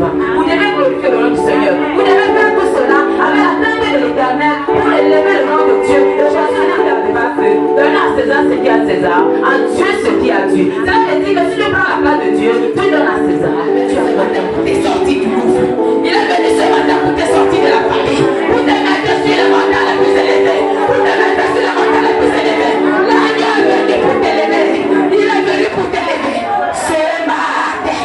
va. Vous devez glorifier le nom du Seigneur. Vous devez faire tout cela avec la tête de l'Éternel pour élever le nom de Dieu. Le chanson n'a pas fait. Donne à César ce qui est à César, à Dieu ce qui est à Dieu. Ça veut dire que si tu prends la place de Dieu, tu donnes à César. Tu as donné pour tes sorties du gouffre. Il est venu ce matin pour tes sorties de la famille. Pour te mettre sur le mandat le plus élevé. Pour te mettre sur le mandat le plus élevé. L'agneau est venu pour t'élever. Il est venu pour t'élever. Ce matin.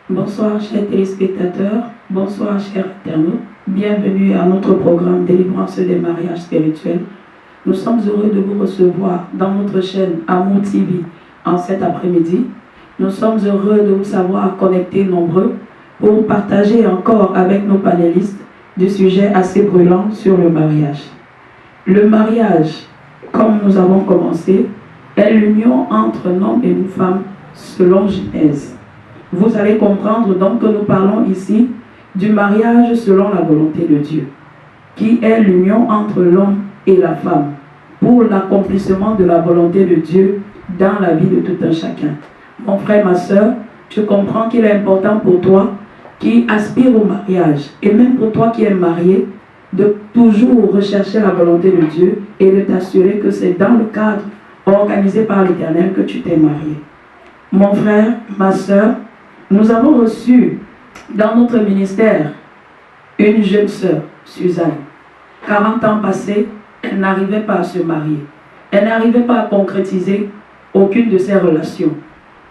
Bonsoir chers téléspectateurs, bonsoir chers internautes, bienvenue à notre programme Délivrance des mariages spirituels. Nous sommes heureux de vous recevoir dans notre chaîne Amour TV en cet après-midi. Nous sommes heureux de vous savoir connectés nombreux pour partager encore avec nos panélistes des sujets assez brûlants sur le mariage. Le mariage, comme nous avons commencé, est l'union entre un homme et une femme selon Genèse. Vous allez comprendre donc que nous parlons ici du mariage selon la volonté de Dieu, qui est l'union entre l'homme et la femme, pour l'accomplissement de la volonté de Dieu dans la vie de tout un chacun. Mon frère, ma soeur, je comprends qu'il est important pour toi qui aspire au mariage, et même pour toi qui es marié, de toujours rechercher la volonté de Dieu et de t'assurer que c'est dans le cadre organisé par l'Éternel que tu t'es marié. Mon frère, ma soeur, nous avons reçu dans notre ministère une jeune sœur, Suzanne. 40 ans passés, elle n'arrivait pas à se marier. Elle n'arrivait pas à concrétiser aucune de ses relations.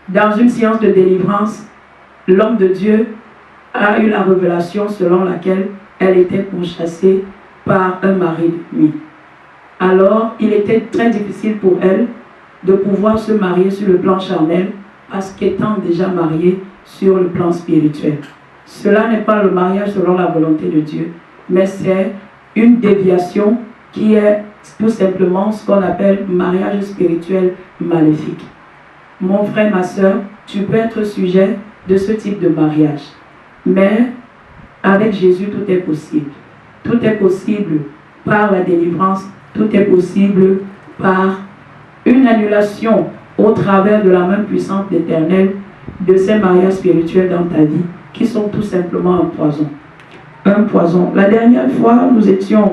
Dans une séance de délivrance, l'homme de Dieu a eu la révélation selon laquelle elle était pourchassée par un mari de nuit. Alors, il était très difficile pour elle de pouvoir se marier sur le plan charnel parce qu'étant déjà mariée sur le plan spirituel. Cela n'est pas le mariage selon la volonté de Dieu, mais c'est une déviation qui est tout simplement ce qu'on appelle mariage spirituel maléfique. Mon frère, ma soeur, tu peux être sujet de ce type de mariage, mais avec Jésus, tout est possible. Tout est possible par la délivrance, tout est possible par une annulation au travers de la main puissante d'Éternel de ces mariages spirituels dans ta vie qui sont tout simplement un poison. Un poison. La dernière fois, nous étions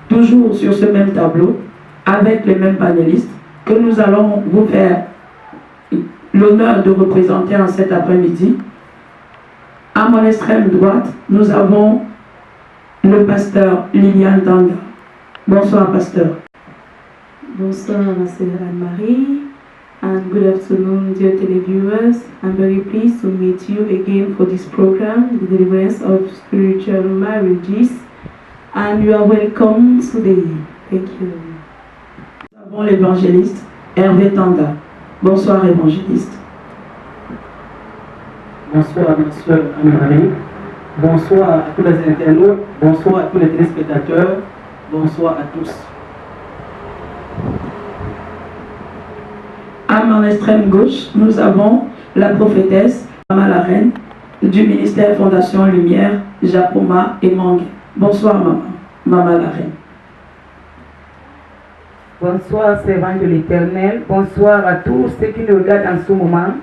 toujours sur ce même tableau avec les mêmes panélistes que nous allons vous faire l'honneur de représenter en cet après-midi. À mon extrême droite, nous avons le pasteur Liliane Tanga. Bonsoir, pasteur. Bonsoir, ma sœur Anne-Marie, and good afternoon, dear televiewers. I'm very pleased to meet you again for this program, the Deliverance of Spiritual Marriages, and you are welcome today. Thank you. Nous avons l'évangéliste Hervé Tanga. Bonsoir, évangéliste. Bonsoir, ma soeur Anne-Marie. Bonsoir à tous les internautes. Bonsoir à tous les téléspectateurs. Bonsoir à tous. À mon extrême gauche, nous avons la prophétesse Maman la Reine du ministère Fondation Lumière, Japoma et Mangue. Bonsoir, maman. Maman la Reine. Bonsoir, servants de l'Éternel. Bonsoir à tous ceux qui nous regardent en ce moment.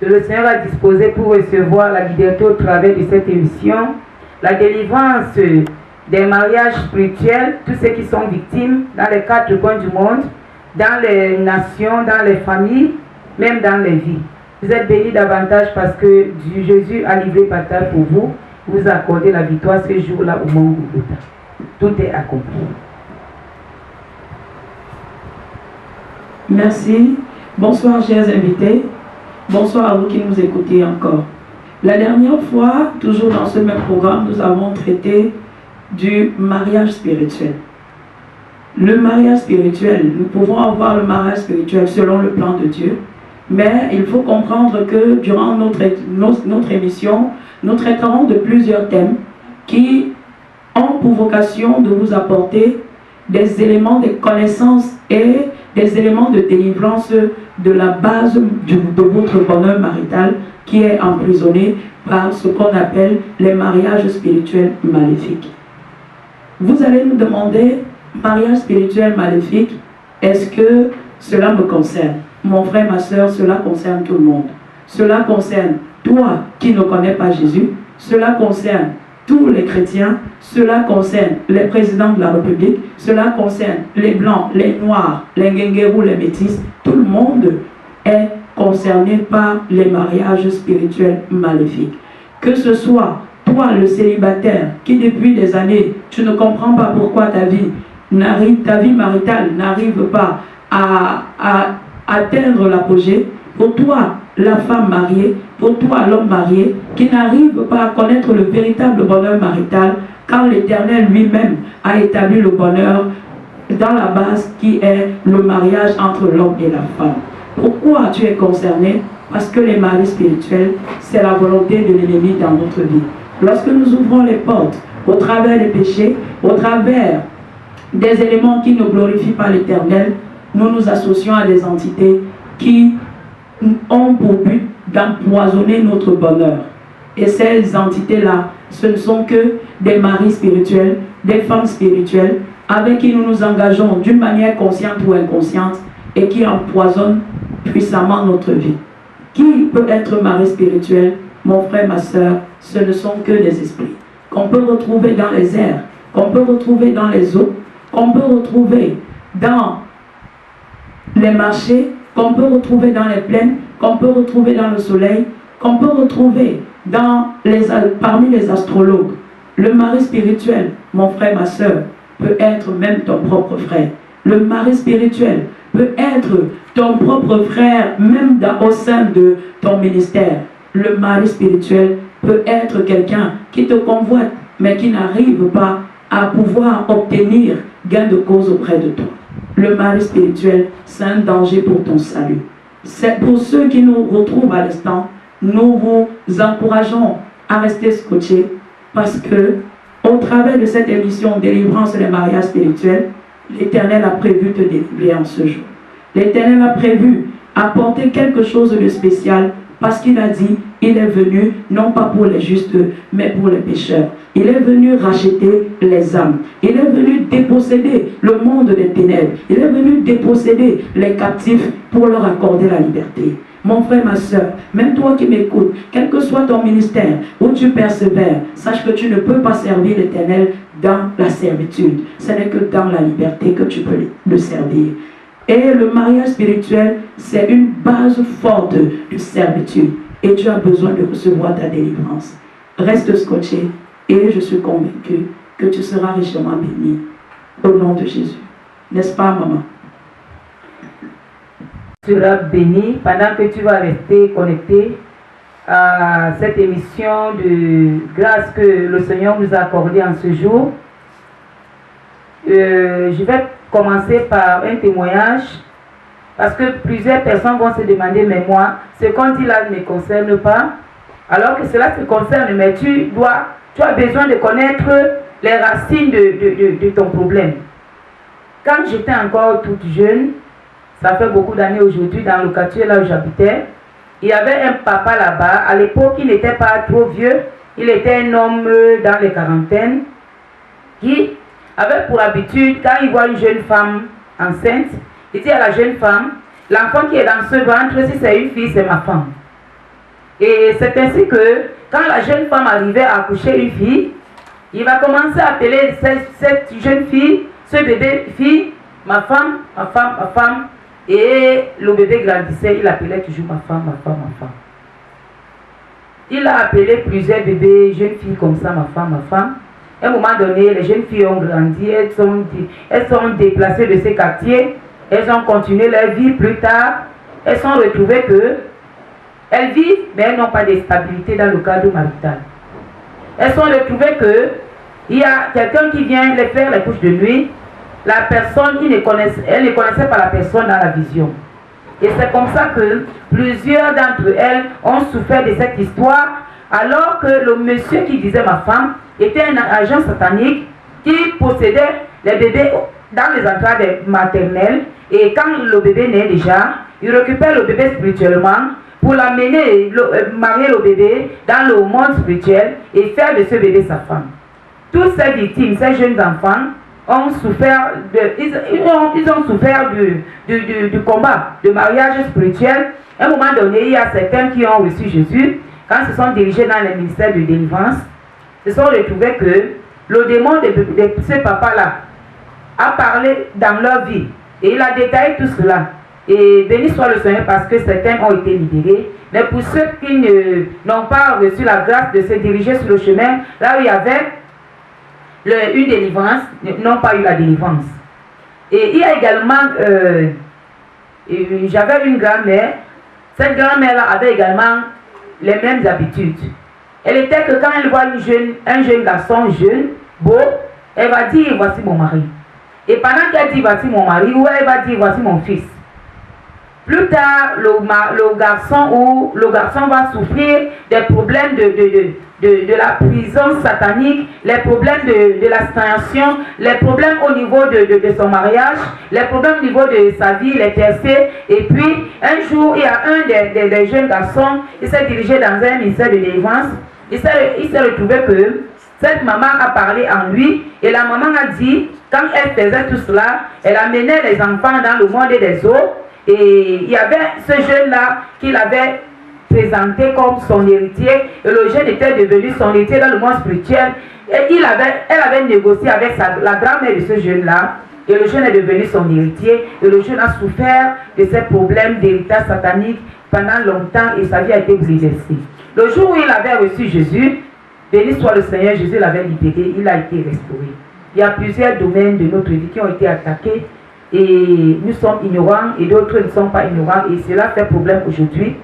Le Seigneur a disposé pour recevoir la liberté au travers de cette émission, la délivrance des mariages spirituels, tous ceux qui sont victimes dans les quatre coins du monde, dans les nations, dans les familles, même dans les vies. Vous êtes bénis davantage parce que Jésus a livré bataille pour vous. Vous accordez la victoire ce jour-là au Mont Golgotha. Tout est accompli. Merci. Bonsoir, chers invités. Bonsoir à vous qui nous écoutez encore. La dernière fois, toujours dans ce même programme, nous avons traité du mariage spirituel. Le mariage spirituel, nous pouvons avoir le mariage spirituel selon le plan de Dieu, mais il faut comprendre que durant notre émission, nous traiterons de plusieurs thèmes qui ont pour vocation de vous apporter des éléments de connaissance et des éléments de délivrance de la base de votre bonheur marital qui est emprisonné par ce qu'on appelle les mariages spirituels maléfiques. Vous allez nous demander, mariage spirituel maléfique, est-ce que cela me concerne? Mon frère, ma soeur, cela concerne tout le monde. Cela concerne toi qui ne connais pas Jésus, cela concerne tous les chrétiens, cela concerne les présidents de la République, cela concerne les blancs, les noirs, les nguenguerous, les métis. Tout le monde est concerné par les mariages spirituels maléfiques. Que ce soit toi le célibataire qui depuis des années, tu ne comprends pas pourquoi ta vie maritale n'arrive pas à atteindre l'apogée, pour toi la femme mariée, pour toi l'homme marié, qui n'arrive pas à connaître le véritable bonheur marital, car l'Éternel lui-même a établi le bonheur dans la base qui est le mariage entre l'homme et la femme. Pourquoi tu es concerné? Parce que les maris spirituels, c'est la volonté de l'ennemi dans notre vie. Lorsque nous ouvrons les portes au travers des péchés, au travers des éléments qui ne glorifient pas l'Éternel, nous nous associons à des entités qui ont pour but d'empoisonner notre bonheur. Et ces entités-là, ce ne sont que des maris spirituels, des femmes spirituelles, avec qui nous nous engageons d'une manière consciente ou inconsciente et qui empoisonnent puissamment notre vie. Qui peut être mari spirituel? Mon frère, ma soeur, ce ne sont que des esprits qu'on peut retrouver dans les airs, qu'on peut retrouver dans les eaux, qu'on peut retrouver dans les marchés, qu'on peut retrouver dans les plaines, qu'on peut retrouver dans le soleil, qu'on peut retrouver parmi les astrologues. Le mari spirituel, mon frère, ma soeur, peut être même ton propre frère. Le mari spirituel peut être ton propre frère, même au sein de ton ministère. Le mari spirituel peut être quelqu'un qui te convoite, mais qui n'arrive pas à pouvoir obtenir gain de cause auprès de toi. Le mari spirituel, c'est un danger pour ton salut. C'est pour ceux qui nous retrouvent à l'instant, nous vous encourageons à rester scotchés parce que, au travers de cette émission Délivrance des mariages spirituels, l'Éternel a prévu te délivrer en ce jour. L'Éternel a prévu apporter quelque chose de spécial parce qu'il a dit, il est venu non pas pour les justes, mais pour les pécheurs. Il est venu racheter les âmes. Il est venu déposséder le monde des ténèbres. Il est venu déposséder les captifs pour leur accorder la liberté. Mon frère, ma soeur, même toi qui m'écoutes, quel que soit ton ministère, où tu persévères, sache que tu ne peux pas servir l'Éternel dans la servitude. Ce n'est que dans la liberté que tu peux le servir. Et le mariage spirituel, c'est une base forte de servitude. Et tu as besoin de recevoir ta délivrance. Reste scotché et je suis convaincu que tu seras richement béni. Au nom de Jésus. N'est-ce pas, maman? Tu seras béni pendant que tu vas rester connecté à cette émission de grâce que le Seigneur nous a accordée en ce jour. Je vais commencer par un témoignage parce que plusieurs personnes vont se demander, mais moi, ce qu'on dit là ne me concerne pas, alors que cela te concerne, mais tu as besoin de connaître les racines de ton problème. Quand j'étais encore toute jeune, ça fait beaucoup d'années aujourd'hui, dans le quartier là où j'habitais, il y avait un papa là-bas. À l'époque, il n'était pas trop vieux, il était un homme dans les quarantaines qui avait pour habitude, quand il voit une jeune femme enceinte, il dit à la jeune femme, l'enfant qui est dans ce ventre, si c'est une fille, c'est ma femme. Et c'est ainsi que, quand la jeune femme arrivait à accoucher une fille, il va commencer à appeler cette jeune fille, ce bébé fille, ma femme, ma femme, ma femme. Et le bébé grandissait, il appelait toujours ma femme, ma femme, ma femme. Il a appelé plusieurs bébés, jeunes filles comme ça, ma femme, ma femme. À un moment donné, les jeunes filles ont grandi, elles sont déplacées de ces quartiers, elles ont continué leur vie plus tard, elles sont retrouvées que elles vivent, mais elles n'ont pas de stabilité dans le cadre marital. Elles sont retrouvées que il y a quelqu'un qui vient les faire les couches de nuit, la personne, elle ne connaissait pas la personne dans la vision. Et c'est comme ça que plusieurs d'entre elles ont souffert de cette histoire, alors que le monsieur qui disait ma femme était un agent satanique qui possédait les bébés dans les entrailles maternelles. Et quand le bébé naît déjà, il récupère le bébé spirituellement pour l'amener, marier le bébé dans le monde spirituel et faire de ce bébé sa femme. Tous ces victimes, ces jeunes enfants, ont souffert ils ont souffert du combat, de mariage spirituel. À un moment donné, il y a certains qui ont reçu Jésus. Quand se sont dirigés dans le ministère de délivrance, se sont retrouvés que le démon de ce papa-là a parlé dans leur vie. Et il a détaillé tout cela. Et béni soit le Seigneur parce que certains ont été libérés. Mais pour ceux qui n'ont pas reçu la grâce de se diriger sur le chemin, là où il y avait une délivrance, n'ont pas eu la délivrance. Et il y a également, j'avais une grand-mère. Cette grand-mère-là avait également les mêmes habitudes. Elle était que quand elle voit un jeune garçon jeune, beau, elle va dire voici mon mari. Et pendant qu'elle dit voici mon mari, ou elle va dire voici mon fils. Plus tard, le garçon va souffrir des problèmes de la prison satanique, les problèmes de l'abstention, les problèmes au niveau de son mariage, les problèmes au niveau de sa vie, les tercés. Et puis, un jour, il y a un des jeunes garçons, il s'est dirigé dans un ministère de délivrance. Il s'est retrouvé que cette maman a parlé en lui et la maman a dit, quand elle faisait tout cela, elle amenait les enfants dans le monde des eaux. Et il y avait ce jeune-là qu'il avait présenté comme son héritier. Et le jeune était devenu son héritier dans le monde spirituel. Et elle avait négocié avec la grand-mère de ce jeune-là. Et le jeune est devenu son héritier. Et le jeune a souffert de ces problèmes d'héritage satanique pendant longtemps. Et sa vie a été bouleversée. Le jour où il avait reçu Jésus, béni soit le Seigneur, Jésus l'avait libéré. Il a été restauré. Il y a plusieurs domaines de notre vie qui ont été attaqués. Et nous sommes ignorants et d'autres ne sont pas ignorants et cela fait problème aujourd'hui.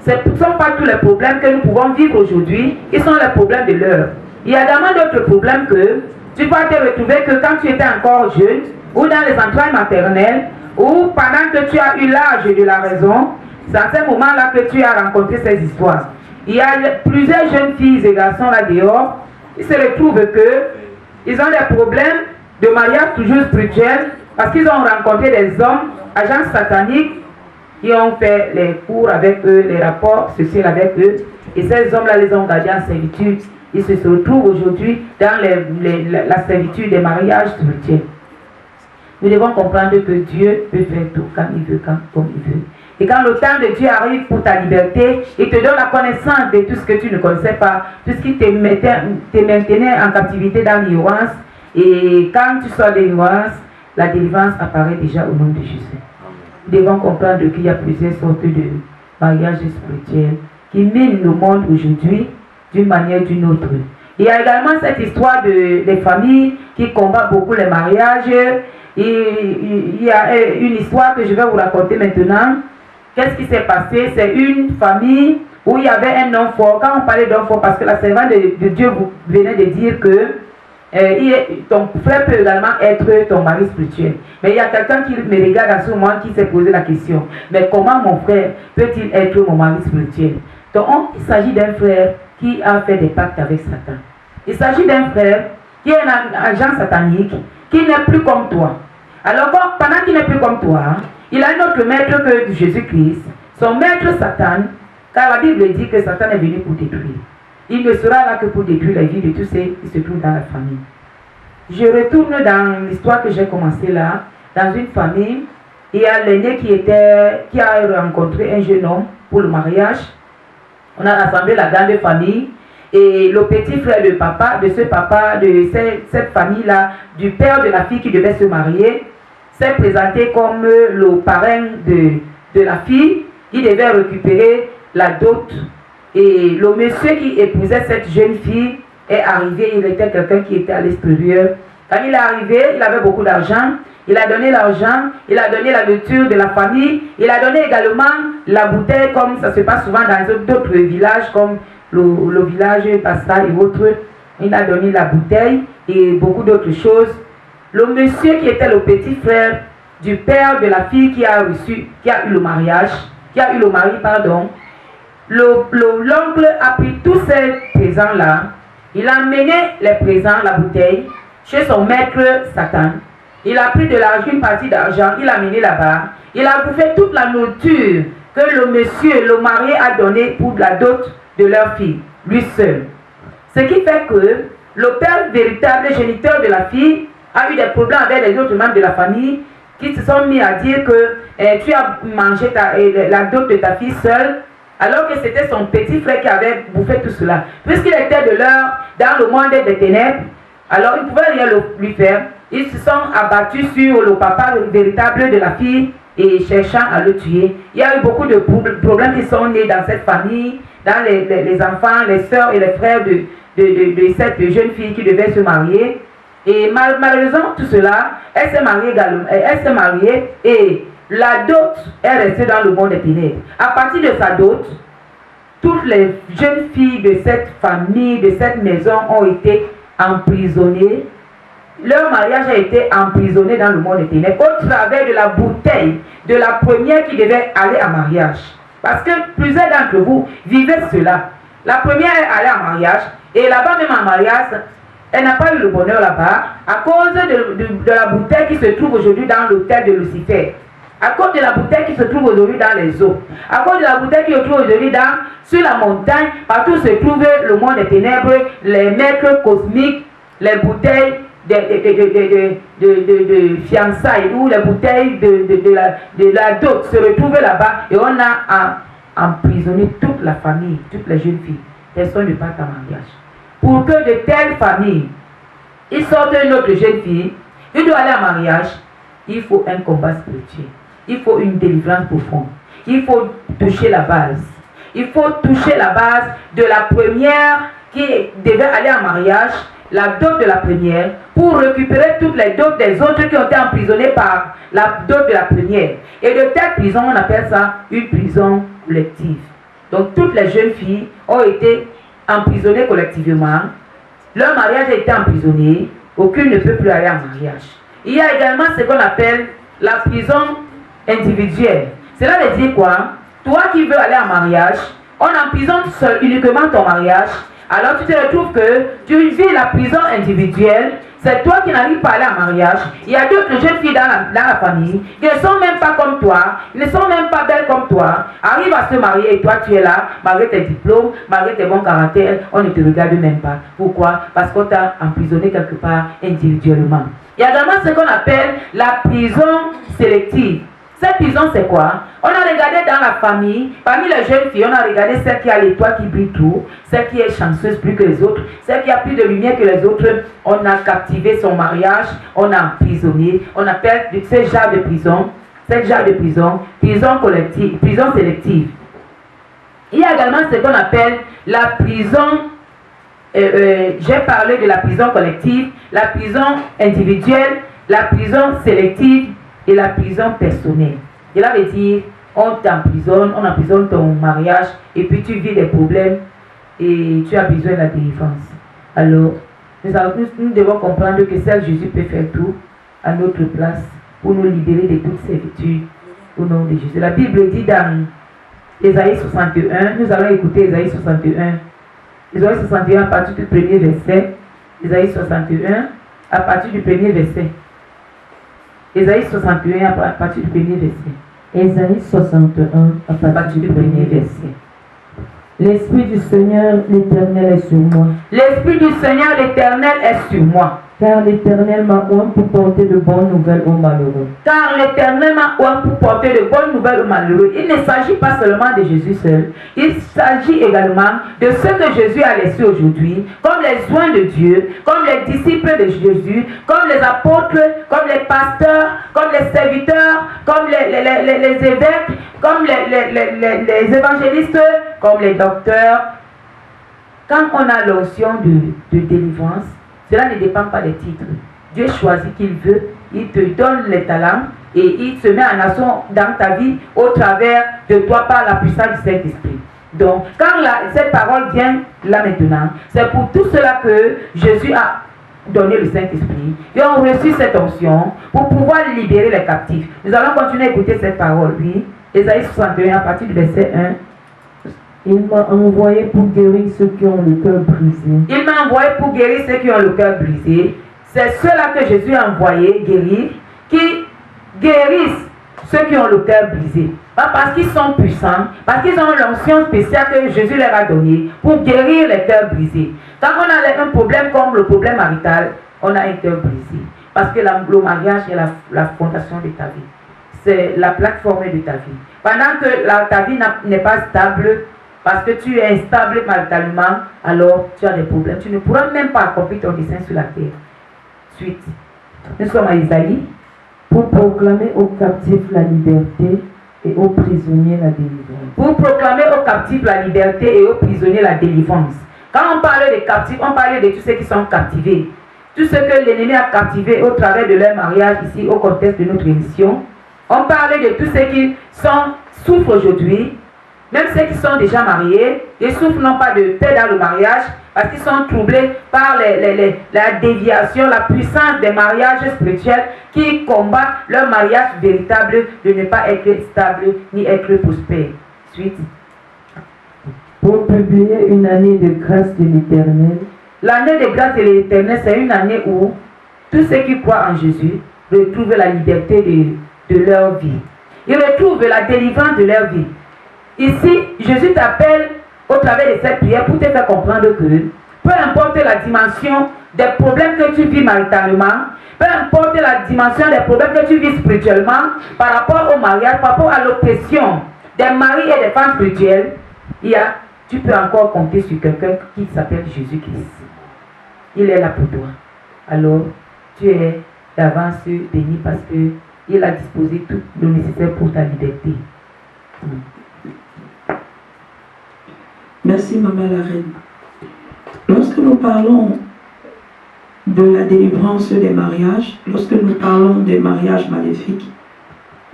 Ce ne sont pas tous les problèmes que nous pouvons vivre aujourd'hui, qui sont les problèmes de l'heure. Il y a également d'autres problèmes que tu vas te retrouver que quand tu étais encore jeune, ou dans les entrailles maternelles, ou pendant que tu as eu l'âge de la raison, c'est à ce moment-là que tu as rencontré ces histoires. Il y a plusieurs jeunes filles et garçons là dehors, ils se retrouvent qu'ils ont des problèmes de mariage toujours spirituel, parce qu'ils ont rencontré des hommes, agents sataniques, qui ont fait les cours avec eux, les rapports sociaux avec eux. Et ces hommes-là les ont gardés en servitude. Ils se retrouvent aujourd'hui dans la servitude des mariages spirituels. Nous devons comprendre que Dieu peut faire tout quand il veut, comme il veut. Et quand le temps de Dieu arrive pour ta liberté, il te donne la connaissance de tout ce que tu ne connaissais pas, tout ce qui te maintenait en captivité dans l'ignorance. Et quand tu sors de l'ignorance, la délivrance apparaît déjà au nom de Jésus. Nous devons comprendre qu'il y a plusieurs sortes de mariages spirituels qui minent le monde aujourd'hui d'une manière ou d'une autre. Il y a également cette histoire des familles qui combattent beaucoup les mariages. Il y a une histoire que je vais vous raconter maintenant. Qu'est-ce qui s'est passé? C'est une famille où il y avait un homme fort. Quand on parlait d'homme fort, parce que la servante de Dieu venait de dire que ton frère peut également être ton mari spirituel. Mais il y a quelqu'un qui me regarde à ce moment qui s'est posé la question. Mais comment mon frère peut-il être mon mari spirituel? Donc il s'agit d'un frère qui a fait des pactes avec Satan. Il s'agit d'un frère qui est un agent satanique, qui n'est plus comme toi. Alors pendant qu'il n'est plus comme toi, il a un autre maître que Jésus-Christ, son maître Satan, car la Bible dit que Satan est venu pour détruire. Il ne sera là que pour détruire la vie de tous ceux qui se trouvent dans la famille. Je retourne dans l'histoire que j'ai commencée là. Dans une famille, il y a l'aîné qui a rencontré un jeune homme pour le mariage. On a rassemblé la grande famille. Et le petit frère de cette famille-là, du père de la fille qui devait se marier, s'est présenté comme le parrain de la fille. Il devait récupérer la dot. Et le monsieur qui épousait cette jeune fille est arrivé. Il était quelqu'un qui était à l'extérieur. Quand il est arrivé, il avait beaucoup d'argent. Il a donné l'argent, il a donné la nourriture de la famille. Il a donné également la bouteille, comme ça se passe souvent dans d'autres villages, comme le village Passa et autres. Il a donné la bouteille et beaucoup d'autres choses. Le monsieur qui était le petit frère du père de la fille qui a eu le mari, l'oncle a pris tous ces présents-là. Il a mené les présents, la bouteille, chez son maître Satan. Il a pris de l'argent, une partie d'argent, il a mené là-bas. Il a bouffé toute la nourriture que le monsieur, le marié a donné pour la dot de leur fille, lui seul. Ce qui fait que le père véritable, géniteur de la fille, a eu des problèmes avec les autres membres de la famille qui se sont mis à dire que tu as mangé la dot de ta fille seule, alors que c'était son petit frère qui avait bouffé tout cela. Puisqu'il était de l'heure dans le monde des ténèbres, alors ils ne pouvaient rien lui faire. Ils se sont abattus sur le papa véritable de la fille et cherchant à le tuer. Il y a eu beaucoup de problèmes qui sont nés dans cette famille, dans les enfants, les sœurs et les frères de cette jeune fille qui devait se marier. Et malheureusement, tout cela, elle s'est mariée et la dot est restée dans le monde des ténèbres. À partir de sa dot, toutes les jeunes filles de cette famille, de cette maison ont été emprisonnées. Leur mariage a été emprisonné dans le monde des ténèbres au travers de la bouteille de la première qui devait aller en mariage. Parce que plusieurs d'entre vous vivaient cela. La première est allée en mariage et là-bas même en mariage, elle n'a pas eu le bonheur là-bas à cause de la bouteille qui se trouve aujourd'hui dans l'hôtel de Lucifer. À cause de la bouteille qui se trouve aujourd'hui dans les eaux. À cause de la bouteille qui se trouve aujourd'hui sur la montagne, partout se trouve le monde des ténèbres, les maîtres cosmiques, les bouteilles de fiançailles ou les bouteilles de la dot se retrouvent là-bas et on a emprisonné toute la famille, toutes les jeunes filles. Personne ne part en mariage. Pour que de telles familles, ils sortent une autre jeune fille, il doit aller en mariage, il faut un combat spirituel. Il faut une délivrance profonde. Il faut toucher la base. Il faut toucher la base de la première qui devait aller en mariage, la dot de la première, pour récupérer toutes les dots des autres qui ont été emprisonnés par la dot de la première. Et de telle prison, on appelle ça une prison collective. Donc toutes les jeunes filles ont été emprisonnées collectivement. Leur mariage a été emprisonné. Aucune ne peut plus aller en mariage. Il y a également ce qu'on appelle la prison individuelle. Cela veut dire quoi? Toi qui veux aller en mariage, on emprisonne uniquement ton mariage. Alors tu te retrouves que tu vis la prison individuelle. C'est toi qui n'arrives pas à aller en mariage. Il y a d'autres jeunes filles dans la famille qui ne sont même pas comme toi, ils ne sont même pas belles comme toi, arrivent à se marier et toi tu es là, malgré tes diplômes, malgré tes bons caractères, on ne te regarde même pas. Pourquoi? Parce qu'on t'a emprisonné quelque part individuellement. Il y a également ce qu'on appelle la prison sélective. Cette prison, c'est quoi? On a regardé dans la famille, parmi les jeunes filles, on a regardé celle qui a l'étoile qui brille tout, celle qui est chanceuse plus que les autres, celle qui a plus de lumière que les autres. On a captivé son mariage, on a emprisonné. On appelle ce genre de prison, prison collective, prison sélective. Il y a également ce qu'on appelle la prison, j'ai parlé de la prison collective, la prison individuelle, la prison sélective et la prison personnelle. Cela veut dire, on t'emprisonne, on emprisonne ton mariage et puis tu vis des problèmes et tu as besoin de la délivrance. Alors, nous devons comprendre que seul Jésus peut faire tout à notre place pour nous libérer de toute servitude au nom de Jésus. La Bible dit dans Ésaïe 61, nous allons écouter Ésaïe 61. Ésaïe 61 à partir du premier verset. Ésaïe 61 à partir du premier verset. Ésaïe 61 à partir du premier verset. Ésaïe 61 à partir du premier verset. L'Esprit du Seigneur l'Éternel est sur moi. L'Esprit du Seigneur l'Éternel est sur moi. Car l'Éternel m'a oint pour porter de bonnes nouvelles aux malheureux. Car l'Éternel m'a oint pour porter de bonnes nouvelles aux malheureux. Il ne s'agit pas seulement de Jésus seul. Il s'agit également de ce que Jésus a laissé aujourd'hui, comme les oints de Dieu, comme les disciples de Jésus, comme les apôtres, comme les pasteurs, comme les serviteurs, comme les évêques, comme les évangélistes, comme les docteurs. Quand on a l'onction de délivrance, cela ne dépend pas des titres. Dieu choisit qu'il veut, il te donne les talents et il se met en action dans ta vie au travers de toi par la puissance du Saint-Esprit. Donc, quand cette parole vient là maintenant, c'est pour tout cela que Jésus a donné le Saint-Esprit et ont reçu cette onction pour pouvoir libérer les captifs. Nous allons continuer à écouter cette parole, oui. Ésaïe 61 à partir du verset 1. Il m'a envoyé pour guérir ceux qui ont le cœur brisé. Il m'a envoyé pour guérir ceux qui ont le cœur brisé. C'est ceux-là que Jésus a envoyé guérir, qui guérissent ceux qui ont le cœur brisé. Pas parce qu'ils sont puissants, parce qu'ils ont l'onction spéciale que Jésus leur a donnée pour guérir les cœurs brisés. Quand on a un problème comme le problème marital, on a un cœur brisé. Parce que le mariage est la fondation de ta vie. C'est la plateforme de ta vie. Pendant que ta vie n'est pas stable, parce que tu es instable maritalement, alors tu as des problèmes. Tu ne pourras même pas accomplir ton dessein sur la terre. Suite. Nous sommes à Isaïe. Pour proclamer aux captifs la liberté et aux prisonniers la délivrance. Pour proclamer aux captifs la liberté et aux prisonniers la délivrance. Quand on parle des captifs, on parle de tous ceux qui sont captivés. Tous ceux que l'ennemi a captivés au travers de leur mariage ici au contexte de notre émission. On parle de tous ceux qui souffrent aujourd'hui, même ceux qui sont déjà mariés, ils souffrent non pas de paix dans le mariage, parce qu'ils sont troublés par la déviation, la puissance des mariages spirituels qui combattent leur mariage véritable de ne pas être stable ni être prospère. Suite. Pour publier une année de grâce de l'Éternel. L'année de grâce de l'Éternel, c'est une année où tous ceux qui croient en Jésus retrouvent la liberté de leur vie. Ils retrouvent la délivrance de leur vie. Ici, Jésus t'appelle au travers de cette prière pour te faire comprendre que peu importe la dimension des problèmes que tu vis maritalement, peu importe la dimension des problèmes que tu vis spirituellement, par rapport au mariage, par rapport à l'oppression des maris et des femmes spirituelles, tu peux encore compter sur quelqu'un qui s'appelle Jésus-Christ. Il est là pour toi. Alors, tu es d'avance béni parce qu'il a disposé tout le nécessaire pour ta liberté. Merci, Maman la Reine. Lorsque nous parlons de la délivrance des mariages, lorsque nous parlons des mariages maléfiques,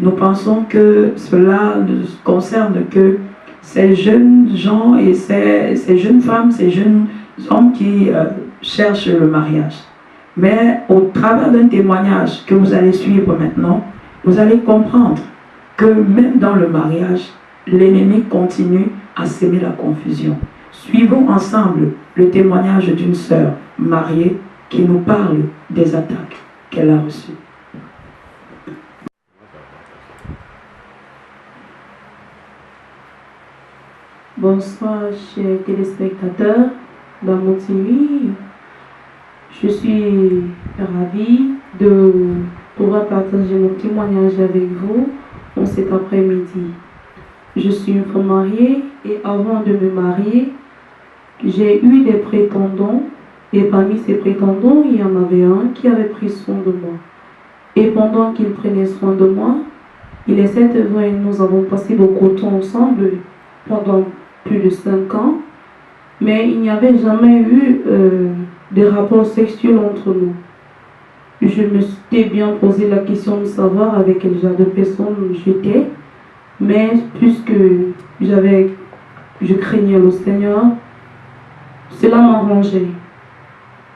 nous pensons que cela ne concerne que ces jeunes gens et ces jeunes femmes, ces jeunes hommes qui cherchent le mariage. Mais au travers d'un témoignage que vous allez suivre maintenant, vous allez comprendre que même dans le mariage, l'ennemi continue à s'aimer la confusion. Suivons ensemble le témoignage d'une sœur mariée qui nous parle des attaques qu'elle a reçues. Bonsoir, chers téléspectateurs d'Amour TV. Je suis ravie de pouvoir partager mon témoignage avec vous en cet après-midi. Je suis une femme mariée et avant de me marier, j'ai eu des prétendants et parmi ces prétendants, il y en avait un qui avait pris soin de moi. Et pendant qu'il prenait soin de moi, il est certes vrai, nous avons passé beaucoup de temps ensemble pendant plus de 5 ans, mais il n'y avait jamais eu de rapports sexuels entre nous. Je me suis bien posé la question de savoir avec quel genre de personne j'étais, mais puisque je craignais le Seigneur, cela m'arrangeait.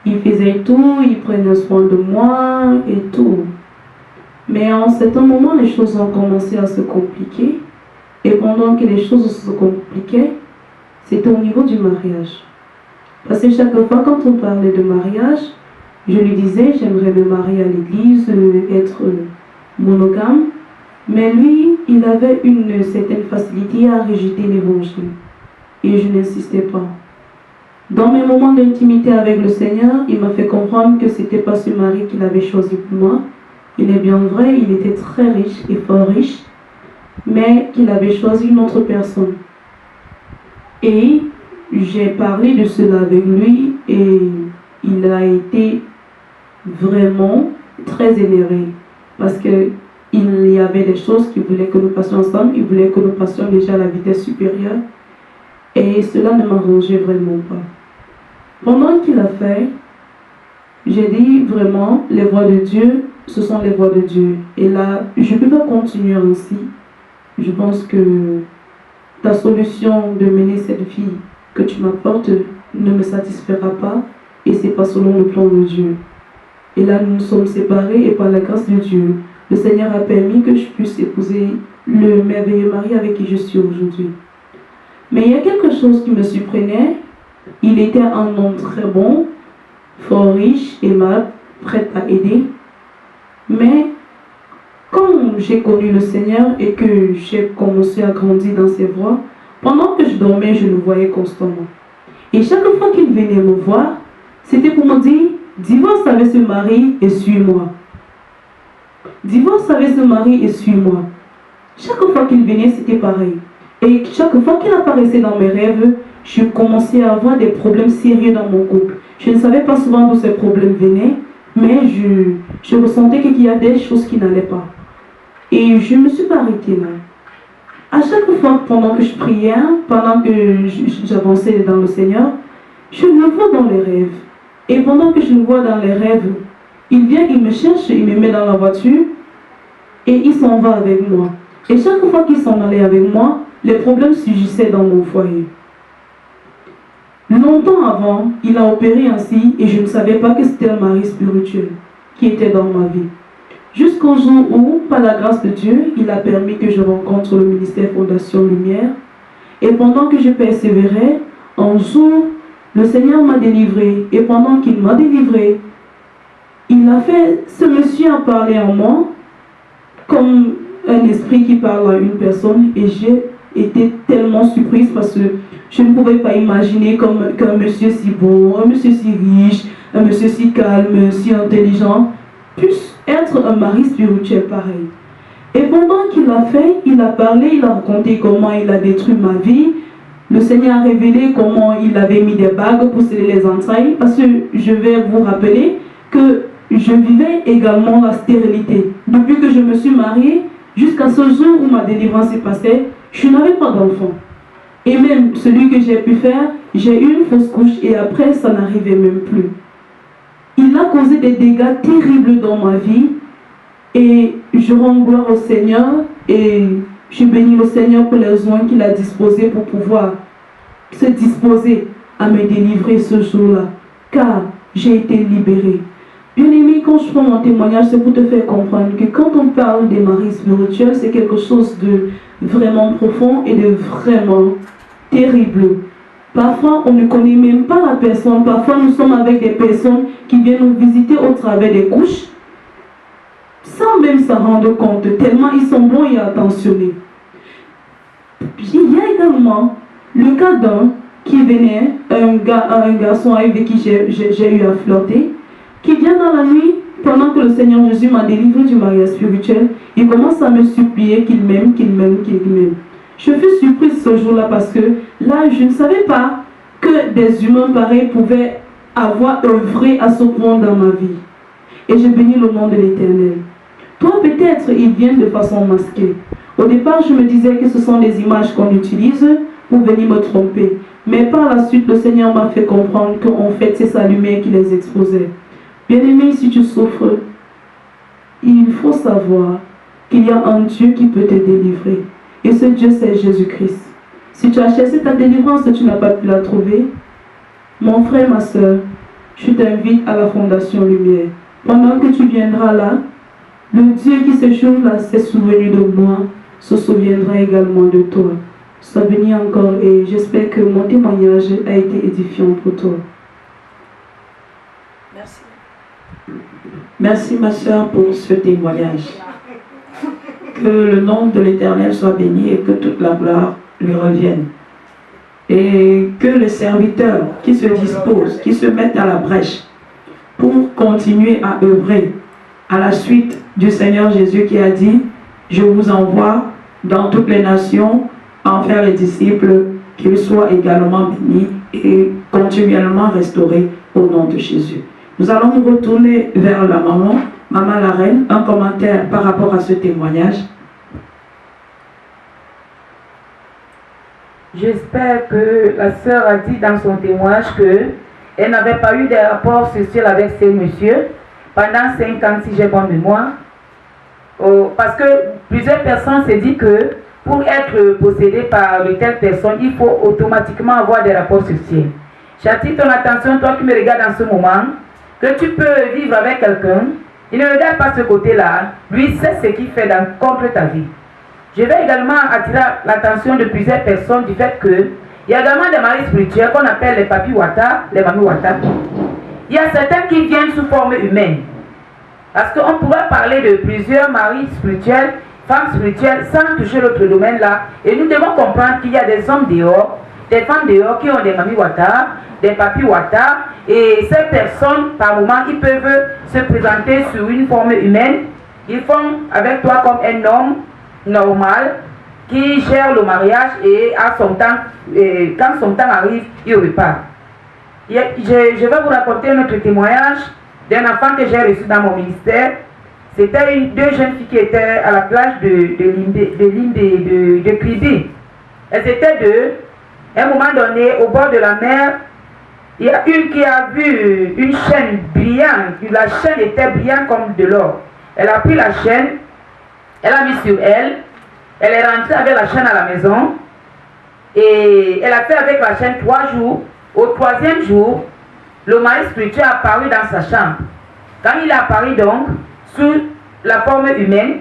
Il faisait tout, il prenait soin de moi et tout. Mais en certain moment, les choses ont commencé à se compliquer. Et pendant que les choses se compliquaient, c'était au niveau du mariage. Parce que chaque fois quand on parlait de mariage, je lui disais, j'aimerais me marier à l'église, être monogame. Mais lui, il avait une certaine facilité à rejeter l'évangile. Et je n'insistais pas. Dans mes moments d'intimité avec le Seigneur, il m'a fait comprendre que ce n'était pas ce mari qu'il avait choisi pour moi. Il est bien vrai, il était très riche et fort riche, mais qu'il avait choisi une autre personne. Et j'ai parlé de cela avec lui et il a été vraiment très énervé parce qu'il y avait des choses qu'il voulait que nous passions ensemble, il voulait que nous passions déjà à la vitesse supérieure et cela ne m'arrangeait vraiment pas. Pendant qu'il a fait, j'ai dit vraiment, les voies de Dieu, ce sont les voies de Dieu. Et là, je ne peux pas continuer ainsi. Je pense que ta solution de mener cette fille que tu m'apportes ne me satisfera pas et ce n'est pas selon le plan de Dieu. Et là, nous nous sommes séparés et par la grâce de Dieu, le Seigneur a permis que je puisse épouser le merveilleux mari avec qui je suis aujourd'hui. Mais il y a quelque chose qui me surprenait. Il était un homme très bon, fort riche, aimable, prêt à aider. Mais quand j'ai connu le Seigneur et que j'ai commencé à grandir dans ses voies, pendant que je dormais, je le voyais constamment. Et chaque fois qu'il venait me voir, c'était pour me dire, divorce avec ce mari et suis-moi. Divorce avec ce mari et suis-moi. Chaque fois qu'il venait, c'était pareil. Et chaque fois qu'il apparaissait dans mes rêves, je commençais à avoir des problèmes sérieux dans mon couple. Je ne savais pas souvent d'où ces problèmes venaient, mais je ressentais qu'il y a des choses qui n'allaient pas. Et je ne me suis pas arrêtée là. À chaque fois, pendant que je priais, pendant que j'avançais dans le Seigneur, je le vois dans les rêves. Et pendant que je le vois dans les rêves, il vient, il me cherche, il me met dans la voiture et il s'en va avec moi. Et chaque fois qu'il s'en allait avec moi, les problèmes surgissaient dans mon foyer. Longtemps avant, il a opéré ainsi et je ne savais pas que c'était un mari spirituel qui était dans ma vie. Jusqu'au jour où, par la grâce de Dieu, il a permis que je rencontre le ministère Fondation Lumière. Et pendant que je persévérais, un jour, le Seigneur m'a délivré. Et pendant qu'il m'a délivré, il a fait, ce monsieur a parlé en moi comme un esprit qui parle à une personne. Et j'ai été tellement surprise parce que je ne pouvais pas imaginer qu'un monsieur si beau, un monsieur si riche, un monsieur si calme, si intelligent, puisse être un mari spirituel pareil. Et pendant qu'il a fait, il a parlé, il a raconté comment il a détruit ma vie. Le Seigneur a révélé comment il avait mis des bagues pour sceller les entrailles. Parce que je vais vous rappeler que je vivais également la stérilité. Depuis que je me suis mariée, jusqu'à ce jour où ma délivrance est passée, je n'avais pas d'enfant. Et même celui que j'ai pu faire, j'ai eu une fausse couche et après ça n'arrivait même plus. Il a causé des dégâts terribles dans ma vie et je rends gloire au Seigneur et je bénis le Seigneur pour les soins qu'il a disposés pour pouvoir se disposer à me délivrer ce jour-là, car j'ai été libérée. Bien-aimé, quand je prends mon témoignage, c'est pour te faire comprendre que quand on parle des maris spirituels, c'est quelque chose de vraiment profond et de vraiment terrible. Parfois, on ne connaît même pas la personne. Parfois, nous sommes avec des personnes qui viennent nous visiter au travers des couches, sans même s'en rendre compte, tellement ils sont bons et attentionnés. Il y a également le cas d'un qui venait, un garçon avec qui j'ai eu à flirter, qui vient dans la nuit, pendant que le Seigneur Jésus m'a délivré du mariage spirituel, il commence à me supplier qu'il m'aime, qu'il m'aime, qu'il m'aime. Je fus surprise ce jour-là parce que là, je ne savais pas que des humains pareils pouvaient avoir œuvré à ce point dans ma vie. Et je bénis le nom de l'Éternel. Toi, peut-être, ils viennent de façon masquée. Au départ, je me disais que ce sont des images qu'on utilise pour venir me tromper. Mais par la suite, le Seigneur m'a fait comprendre qu'en fait, c'est sa lumière qui les exposait. Bien-aimé, si tu souffres, il faut savoir qu'il y a un Dieu qui peut te délivrer. Et ce Dieu, c'est Jésus-Christ. Si tu as cherché ta délivrance et tu n'as pas pu la trouver, mon frère, ma soeur, je t'invite à la Fondation Lumière. Pendant que tu viendras là, le Dieu qui ce jour-là s'est souvenu de moi, se souviendra également de toi. Sois béni encore et j'espère que mon témoignage a été édifiant pour toi. Merci. Merci ma soeur pour ce témoignage. Que le nom de l'Éternel soit béni et que toute la gloire lui revienne. Et que les serviteurs qui se disposent, qui se mettent à la brèche pour continuer à œuvrer à la suite du Seigneur Jésus qui a dit « Je vous envoie dans toutes les nations en faire les disciples, qu'ils soient également bénis et continuellement restaurés au nom de Jésus. » Nous allons nous retourner vers la maman la reine, un commentaire par rapport à ce témoignage. J'espère que la sœur a dit dans son témoignage qu'elle n'avait pas eu de rapport sexuel avec ce monsieur pendant 5 ans, si j'ai bonne mémoire. Parce que plusieurs personnes se disent que pour être possédé par une telle personne, il faut automatiquement avoir des rapports sexuels. J'attire ton attention, toi qui me regardes en ce moment, que tu peux vivre avec quelqu'un, il ne regarde pas ce côté-là, lui sait ce qu'il fait contre ta vie. Je vais également attirer l'attention de plusieurs personnes du fait qu'il y a également des maris spirituels qu'on appelle les papis wata, les mamis wata. Il y a certains qui viennent sous forme humaine. Parce qu'on pourrait parler de plusieurs maris spirituels femme spirituelle sans toucher l'autre domaine là. Et nous devons comprendre qu'il y a des hommes dehors, des femmes dehors qui ont des mamies Wata, des papis Wata. Et ces personnes, par moment, ils peuvent se présenter sous une forme humaine. Ils font avec toi comme un homme normal qui gère le mariage et à son temps, quand son temps arrive, il repart. Je vais vous raconter notre témoignage d'un enfant que j'ai reçu dans mon ministère. C'était deux jeunes filles qui étaient à la plage de Kribi. Elles étaient deux. À un moment donné, au bord de la mer, il y a une qui a vu une chaîne brillante. La chaîne était brillante comme de l'or. Elle a pris la chaîne, elle a mis sur elle. Elle est rentrée avec la chaîne à la maison. Et elle a fait avec la chaîne 3 jours. Au 3e jour, le mari spirituel est apparu dans sa chambre. Quand il est apparu donc, sous la forme humaine,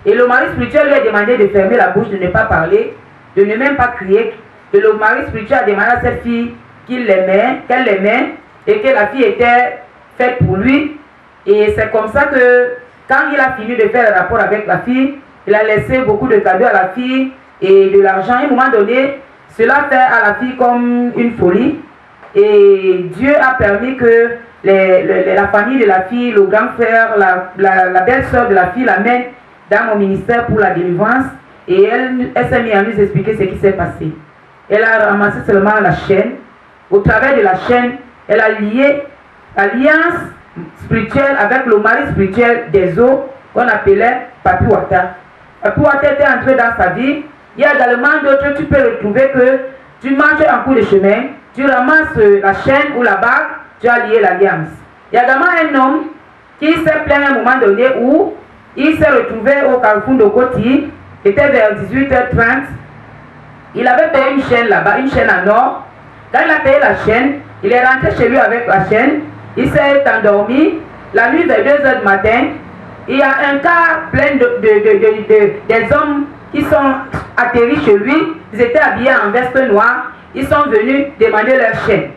et le mari spirituel lui a demandé de fermer la bouche, de ne pas parler, de ne même pas crier. Et le mari spirituel a demandé à cette fille qu'il l'aimait, qu'elle l'aimait, et que la fille était faite pour lui. Et c'est comme ça que, quand il a fini de faire le rapport avec la fille, il a laissé beaucoup de cadeaux à la fille et de l'argent. À un moment donné, cela fait à la fille comme une folie. Et Dieu a permis que la famille de la fille, le grand frère, la belle-sœur de la fille l'amène dans mon ministère pour la délivrance. Et elle s'est mise à nous expliquer ce qui s'est passé. Elle a ramassé seulement la chaîne. Au travers de la chaîne, elle a lié l'alliance spirituelle avec le mari spirituel des eaux qu'on appelait Papi Wata. Papi Wata était entré dans sa vie. Il y a également d'autres, tu peux retrouver que tu marches en cours de chemin, tu ramasses la chaîne ou la bague, tu as lié l'alliance. Il y a également un homme qui s'est plaint à un moment donné où il s'est retrouvé au carrefour de Koti, c'était vers 18h30. Il avait payé une chaîne là-bas, une chaîne en or. Quand il a payé la chaîne, il est rentré chez lui avec la chaîne, il s'est endormi. La nuit vers 2h du matin, il y a un car plein des hommes qui sont atterris chez lui. Ils étaient habillés en veste noire. Ils sont venus demander leur chaîne.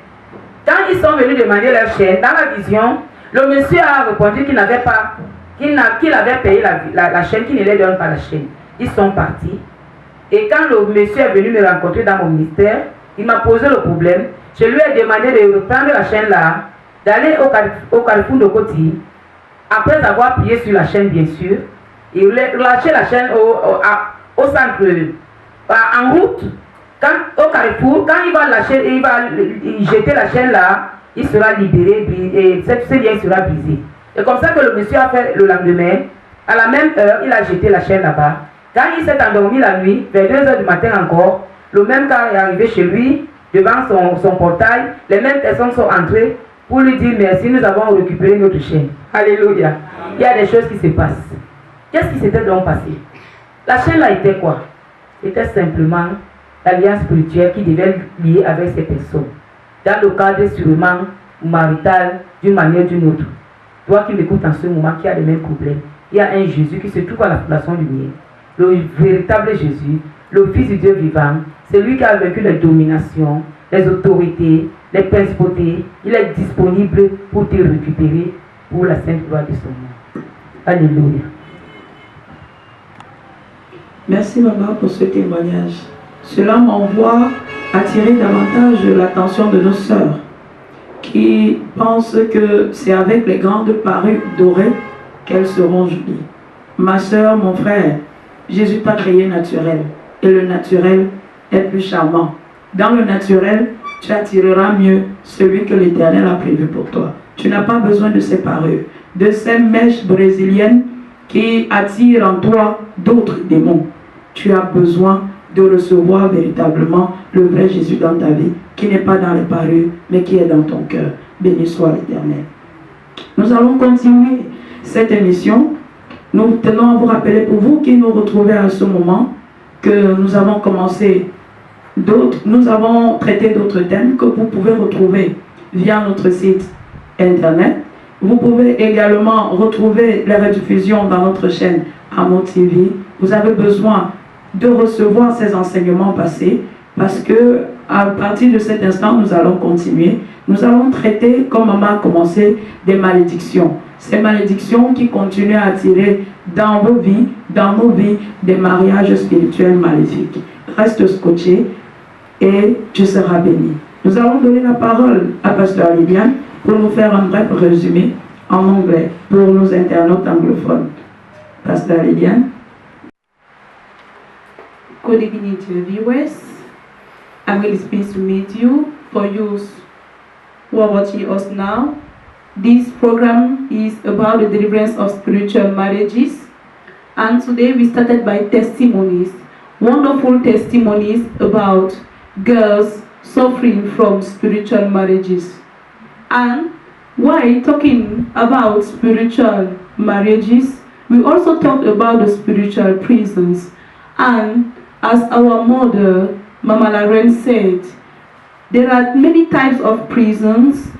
Quand ils sont venus demander leur chaîne, dans la vision, le monsieur a répondu qu'il n'avait pas, qu'il avait payé la chaîne, qu'il ne leur donne pas la chaîne. Ils sont partis. Et quand le monsieur est venu me rencontrer dans mon ministère, il m'a posé le problème. Je lui ai demandé de reprendre la chaîne là, d'aller au carrefour de Koti, après avoir prié sur la chaîne bien sûr, et lâcher la chaîne au centre, en route. Au carrefour, quand il va lâcher, il va jeter la chaîne là, il sera libéré et ce lien sera brisé. Et comme ça que le monsieur a fait le lendemain, à la même heure, il a jeté la chaîne là-bas. Quand il s'est endormi la nuit, vers 2h du matin encore, le même car est arrivé chez lui, devant son portail, les mêmes personnes sont entrées pour lui dire merci, nous avons récupéré notre chaîne. Alléluia. Il y a des choses qui se passent. Qu'est-ce qui s'était donc passé? La chaîne là était quoi? C'était simplement l'alliance spirituelle qui devait lier avec ces personnes. Dans le cadre sûrement marital, d'une manière ou d'une autre. Toi qui m'écoutes en ce moment, qui a les mêmes problèmes, il y a un Jésus qui se trouve à la fondation du lumière. Le véritable Jésus, le Fils du Dieu vivant, c'est lui qui a vaincu les dominations, les autorités, les principautés. Il est disponible pour te récupérer pour la sainte gloire de son nom. Alléluia. Merci maman pour ce témoignage. Cela m'envoie attirer davantage l'attention de nos sœurs qui pensent que c'est avec les grandes parures dorées qu'elles seront jolies. Ma sœur, mon frère, Jésus t'a créé naturel et le naturel est plus charmant. Dans le naturel, tu attireras mieux celui que l'Éternel a prévu pour toi. Tu n'as pas besoin de ces parures, de ces mèches brésiliennes qui attirent en toi d'autres démons. Tu as besoin de recevoir véritablement le vrai Jésus dans ta vie, qui n'est pas dans les parures, mais qui est dans ton cœur. Béni soit l'Éternel. Nous allons continuer cette émission. Nous tenons à vous rappeler pour vous qui nous retrouvez à ce moment que nous avons commencé nous avons traité d'autres thèmes que vous pouvez retrouver via notre site internet. Vous pouvez également retrouver les rediffusions dans notre chaîne Amo TV. Vous avez besoin de recevoir ces enseignements passés parce que à partir de cet instant, nous allons continuer. Nous allons traiter, comme maman a commencé, des malédictions. Ces malédictions qui continuent à attirer dans vos vies dans nos vies des mariages spirituels maléfiques. Reste scotché et tu seras béni. Nous allons donner la parole à Pasteur Liliane pour nous faire un bref résumé en anglais pour nos internautes anglophones. Pasteur Liliane. Good evening to the viewers. I'm really pleased to meet you. For you who are watching us now, this program is about the deliverance of spiritual marriages. And today we started by testimonies, wonderful testimonies about girls suffering from spiritual marriages. And while talking about spiritual marriages, we also talked about the spiritual prisons. And as our mother, Mama Laren, said, there are many types of prisons: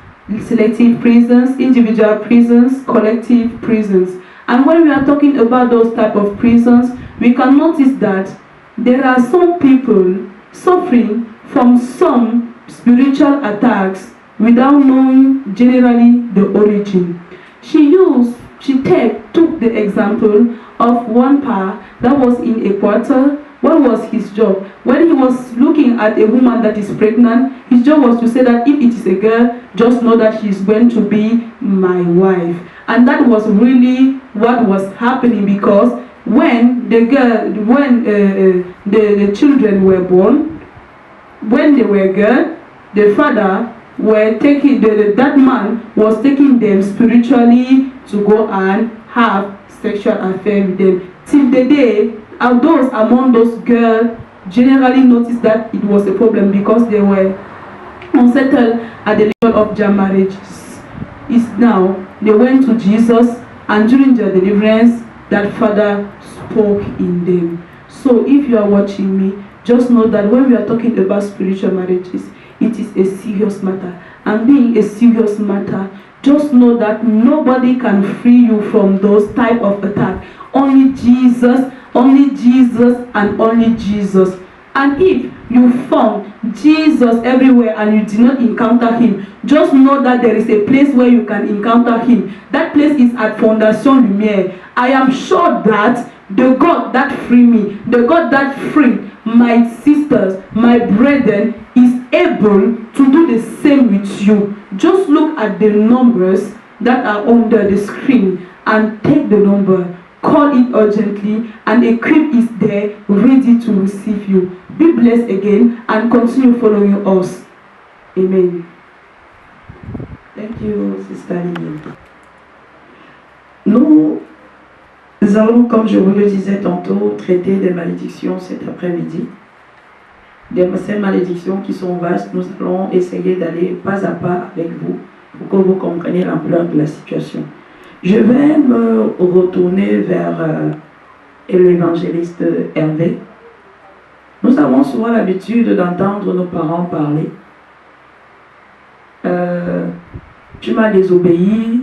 selective prisons, individual prisons, collective prisons. And when we are talking about those type of prisons, we can notice that there are some people suffering from some spiritual attacks without knowing generally the origin. She took the example of one pa that was in a quarter. What was his job? When he was looking at a woman that is pregnant, his job was to say that if it is a girl, just know that she is going to be my wife. And that was really what was happening, because when the children were born, when they were girls, the father were taking that man was taking them spiritually to go and have sexual affair with them. Till the day, those among those girls generally noticed that it was a problem because they were unsettled at the level of their marriages. Now they went to Jesus, and during their deliverance, that father spoke in them. So if you are watching me, just know that when we are talking about spiritual marriages, it is a serious matter. And being a serious matter, just know that nobody can free you from those type of attack. Only Jesus, and only Jesus. And if you found Jesus everywhere and you did not encounter him, just know that there is a place where you can encounter him. That place is at Fondation Lumière. I am sure that the God that freed me, the God that freed my sisters, my brethren, is able to do the same with you. Just look at the numbers that are under the screen and take the number. Call it urgently, and a crib is there ready to receive you. Be blessed again and continue following us. Amen. Thank you, Sister Liliane. Nous allons, comme je vous le disais tantôt, traiter des malédictions cet après-midi. Ces malédictions qui sont vastes, nous allons essayer d'aller pas à pas avec vous pour que vous compreniez l'ampleur de la situation. Je vais me retourner vers l'évangéliste Hervé. Nous avons souvent l'habitude d'entendre nos parents parler. Tu m'as désobéi,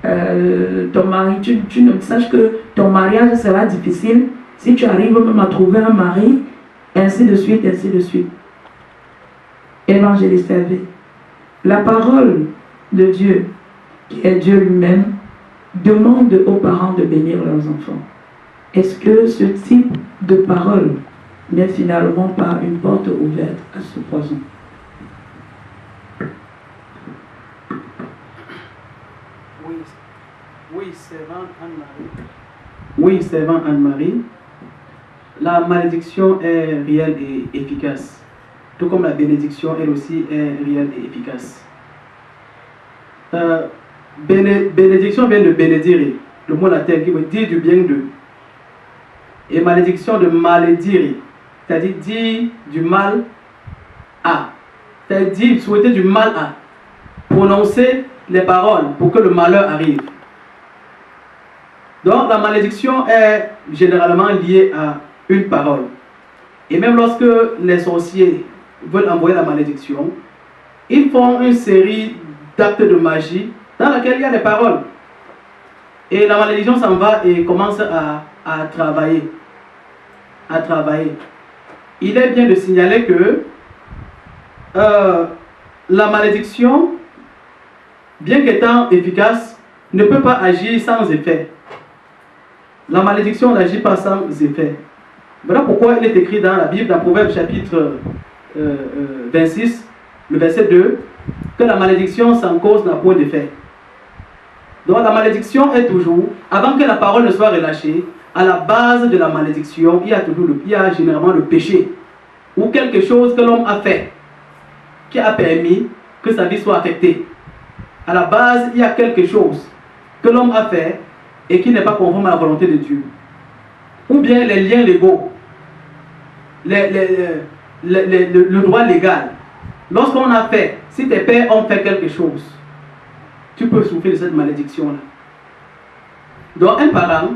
ton mari, tu ne saches que ton mariage sera difficile si tu arrives même à trouver un mari, ainsi de suite, ainsi de suite. Évangéliste Hervé, la parole de Dieu, qui est Dieu lui-même, demande aux parents de bénir leurs enfants. Est-ce que ce type de parole n'est finalement pas une porte ouverte à ce poison? Oui, servant Anne-Marie, la malédiction est réelle et efficace, tout comme la bénédiction, elle aussi, est réelle et efficace. Bénédiction vient de bénédire, le mot latin qui veut dire du bien de. Et malédiction de malédire, c'est-à-dire dire du mal à. C'est-à-dire dire, souhaiter du mal à. Prononcer les paroles pour que le malheur arrive. Donc la malédiction est généralement liée à une parole. Et même lorsque les sorciers veulent envoyer la malédiction, ils font une série d'actes de magie dans laquelle il y a des paroles. Et la malédiction s'en va et commence à travailler. Il est bien de signaler que la malédiction, bien qu'étant efficace, ne peut pas agir sans effet. La malédiction n'agit pas sans effet. Voilà pourquoi il est écrit dans la Bible, dans Proverbe chapitre 26, le verset 2, que la malédiction sans cause n'a point d'effet. Donc la malédiction est toujours, avant que la parole ne soit relâchée, à la base de la malédiction, il y a généralement le péché, ou quelque chose que l'homme a fait, qui a permis que sa vie soit affectée. À la base, il y a quelque chose que l'homme a fait et qui n'est pas conforme à la volonté de Dieu. Ou bien les liens légaux, le droit légal. Lorsqu'on a fait, si tes pères ont fait quelque chose, tu peux souffrir de cette malédiction-là. Donc un parent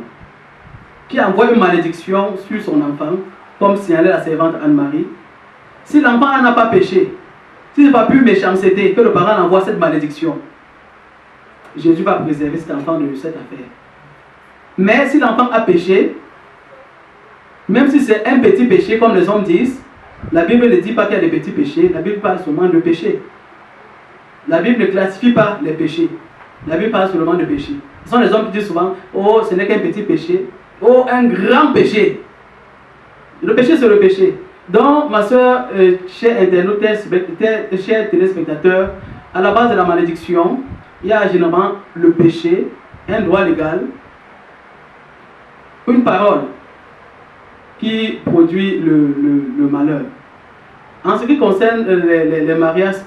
qui envoie une malédiction sur son enfant, comme signalait la servante Anne-Marie, si l'enfant n'a pas péché, si ce n'est pas plus méchanceté que le parent envoie cette malédiction, Jésus va préserver cet enfant de cette affaire. Mais si l'enfant a péché, même si c'est un petit péché, comme les hommes disent, la Bible ne dit pas qu'il y a des petits péchés, la Bible parle seulement de péché. La Bible ne classifie pas les péchés. La Bible parle seulement de péché. Ce sont les hommes qui disent souvent, oh, ce n'est qu'un petit péché. Oh, un grand péché. Le péché, c'est le péché. Donc, ma soeur, chers internautes, chers téléspectateurs, à la base de la malédiction, il y a généralement le péché, un droit légal, une parole qui produit le malheur. En ce qui concerne les mariages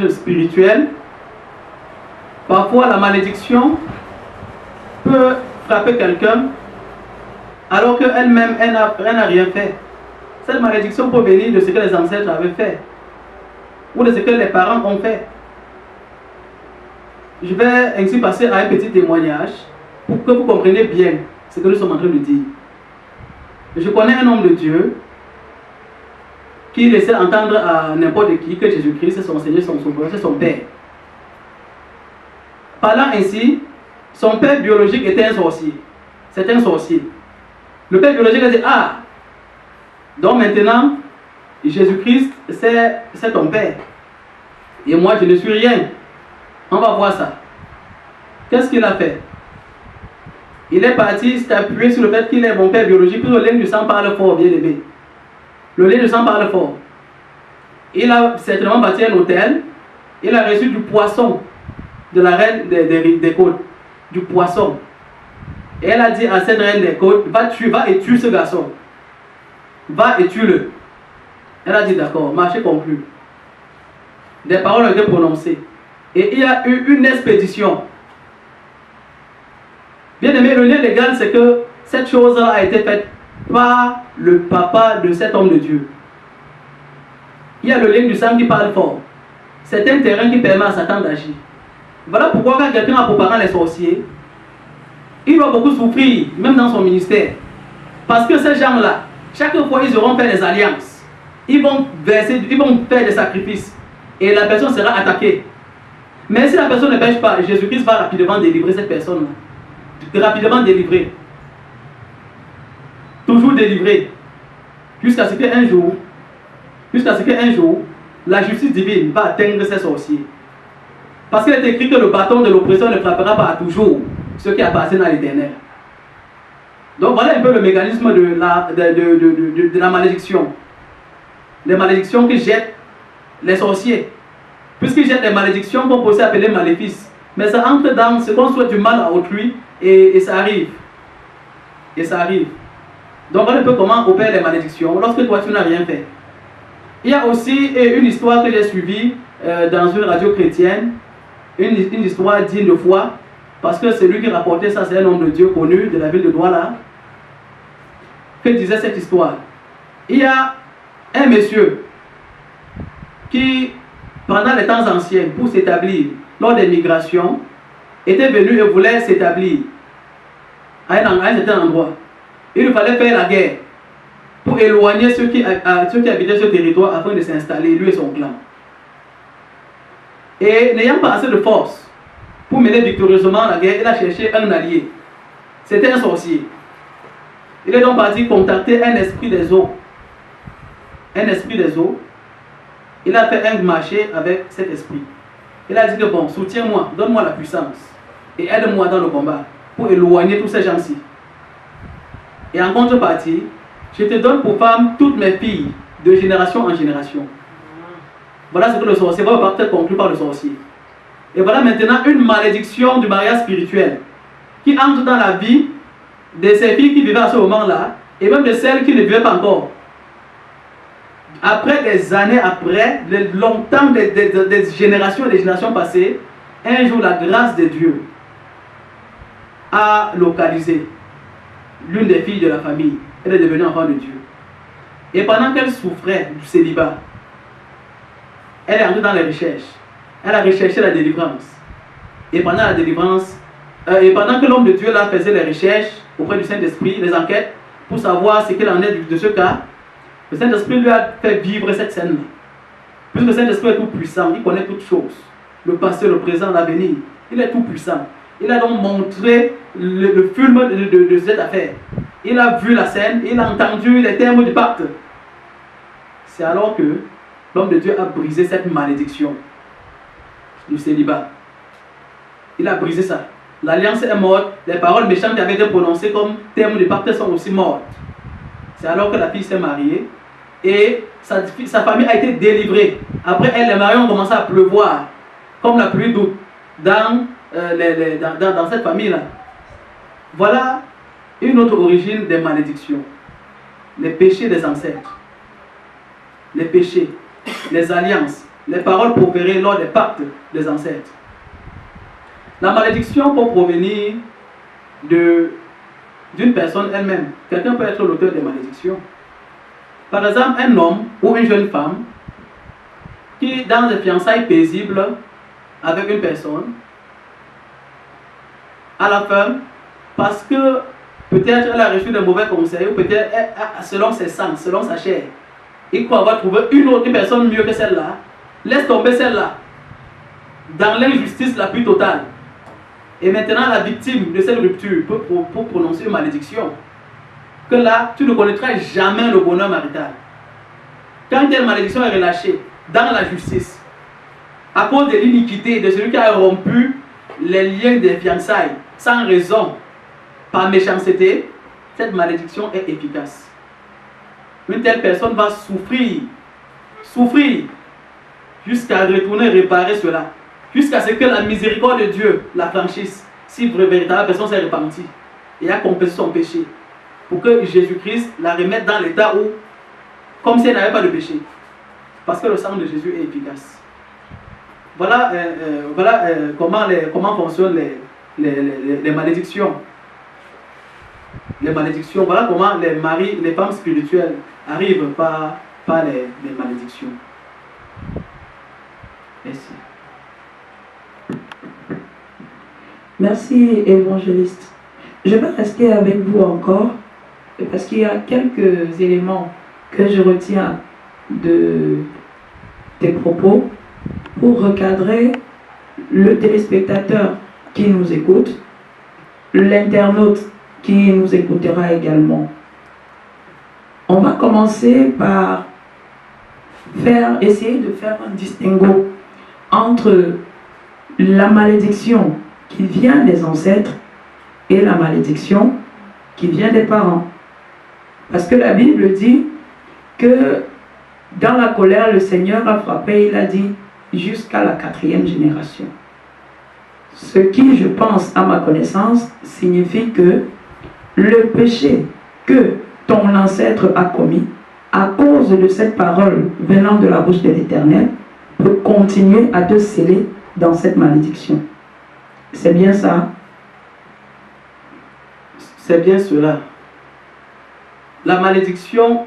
spirituels, parfois la malédiction peut frapper quelqu'un alors qu'elle-même, elle n'a rien fait. Cette malédiction peut venir de ce que les ancêtres avaient fait ou de ce que les parents ont fait. Je vais ainsi passer à un petit témoignage pour que vous compreniez bien ce que nous sommes en train de dire. Je connais un homme de Dieu qui laissait entendre à n'importe qui que Jésus-Christ est son Seigneur, son Sauveur, c'est son Père. Parlant ainsi, son père biologique était un sorcier. C'est un sorcier. Le père biologique a dit, ah, donc maintenant, Jésus-Christ, c'est ton père. Et moi, je ne suis rien. On va voir ça. Qu'est-ce qu'il a fait? Il est parti s'appuyer sur le fait qu'il est mon père biologique, puis le lien du sang parle fort, bien aimé. Le lien du sang parle fort. Il a certainement bâti un hôtel. Il a reçu du poisson de la reine des côtes. Du poisson. Et elle a dit à cette reine des côtes, va et tue ce garçon. Va et tue-le. Elle a dit d'accord, marché conclu. Des paroles ont été prononcées. Et il y a eu une expédition. Bien aimé, le lien légal, c'est que cette chose-là a été faite par le papa de cet homme de Dieu. Il y a le lien du sang qui parle fort. C'est un terrain qui permet à Satan d'agir. Voilà pourquoi quand quelqu'un a pour parents les sorciers, il va beaucoup souffrir, même dans son ministère. Parce que ces gens-là, chaque fois ils auront fait des alliances. Ils vont faire des sacrifices. Et la personne sera attaquée. Mais si la personne ne pêche pas, Jésus-Christ va rapidement délivrer cette personne-là. Rapidement délivrer. Toujours délivrer. Jusqu'à ce qu'un jour, la justice divine va atteindre ces sorciers. Parce qu'il est écrit que le bâton de l'oppression ne frappera pas à toujours ceux qui appartiennent à l'Éternel. Donc voilà un peu le mécanisme de la malédiction. Les malédictions que jettent les sorciers. Puisqu'ils jettent les malédictions qu'on peut aussi appeler maléfices. Mais ça entre dans ce qu'on souhaite du mal à autrui et ça arrive. Et ça arrive. Donc voilà un peu comment opèrent les malédictions lorsque toi tu n'as rien fait. Il y a aussi une histoire que j'ai suivie dans une radio chrétienne. Une histoire digne de foi. Parce que celui qui rapportait ça, c'est un homme de Dieu connu de la ville de Douala. Que disait cette histoire? Il y a un monsieur qui, pendant les temps anciens, pour s'établir, lors des migrations, était venu et voulait s'établir à un certain endroit. Il fallait faire la guerre pour éloigner ceux qui habitaient ce territoire afin de s'installer, lui et son clan. Et n'ayant pas assez de force pour mener victorieusement la guerre, il a cherché un allié. C'était un sorcier. Il est donc parti contacter un esprit des eaux. Un esprit des eaux. Il a fait un marché avec cet esprit. Il a dit que bon, soutiens-moi, donne-moi la puissance. et aide-moi dans le combat pour éloigner tous ces gens-ci. Et en contrepartie, je te donne pour femme toutes mes filles de génération en génération. Voilà ce que le sorcier va partir conclu par le sorcier. Et voilà maintenant une malédiction du mariage spirituel qui entre dans la vie de ces filles qui vivaient à ce moment-là et même de celles qui ne vivaient pas encore. Après des années, après, longtemps, des générations et des générations passées, un jour la grâce de Dieu a localisé l'une des filles de la famille. Elle est devenue enfant de Dieu. Et pendant qu'elle souffrait du célibat, elle est entrée dans les recherches. Elle a recherché la délivrance. Et pendant la délivrance, et pendant que l'homme de Dieu là faisait les recherches auprès du Saint-Esprit, les enquêtes, pour savoir ce qu'il en est de ce cas, le Saint-Esprit lui a fait vivre cette scène-là. Puisque le Saint-Esprit est tout puissant, il connaît toutes choses. Le passé, le présent, l'avenir. Il est tout puissant. Il a donc montré le film de cette affaire. Il a vu la scène, il a entendu les termes du pacte. C'est alors que l'homme de Dieu a brisé cette malédiction du célibat. Il a brisé ça. L'alliance est morte. Les paroles méchantes qui avaient été prononcées comme termes du pacte sont aussi mortes. C'est alors que la fille s'est mariée et sa famille a été délivrée. Après elle, les maris ont commencé à pleuvoir comme la pluie d'août dans cette famille-là. Voilà une autre origine des malédictions. Les péchés des ancêtres. Les péchés, les alliances, les paroles proférées lors des pactes des ancêtres. La malédiction peut provenir d'une personne elle-même. Quelqu'un peut être l'auteur des malédictions. Par exemple, un homme ou une jeune femme qui, dans des fiançailles paisibles avec une personne, à la fin, parce que peut-être elle a reçu de mauvais conseils, ou peut-être selon ses sens, selon sa chair, il croit avoir trouvé une autre personne mieux que celle-là, laisse tomber celle-là, dans l'injustice la plus totale. Et maintenant, la victime de cette rupture peut prononcer une malédiction. Que là, tu ne connaîtras jamais le bonheur marital. Quand telle malédiction est relâchée dans la justice, à cause de l'iniquité de celui qui a rompu les liens des fiançailles, sans raison, par méchanceté, cette malédiction est efficace. Une telle personne va souffrir, jusqu'à retourner réparer cela. Jusqu'à ce que la miséricorde de Dieu la franchisse, si véritablement la personne s'est repentie et a confessé son péché, pour que Jésus-Christ la remette dans l'état où, comme si elle n'avait pas de péché, parce que le sang de Jésus est efficace. Voilà, comment fonctionnent les malédictions. Les malédictions, voilà comment les femmes spirituelles arrivent par les malédictions. Merci. Merci, évangéliste. Je vais rester avec vous encore, parce qu'il y a quelques éléments que je retiens de tes propos pour recadrer le téléspectateur qui nous écoute, l'internaute qui nous écoutera également. On va commencer par essayer de faire un distinguo entre la malédiction qui vient des ancêtres et la malédiction qui vient des parents. Parce que la Bible dit que dans la colère, le Seigneur a frappé, il a dit, jusqu'à la 4e génération. Ce qui, je pense, à ma connaissance, signifie que le péché que ton ancêtre a commis, à cause de cette parole venant de la bouche de l'Éternel, peut continuer à te sceller dans cette malédiction. C'est bien ça? C'est bien cela. La malédiction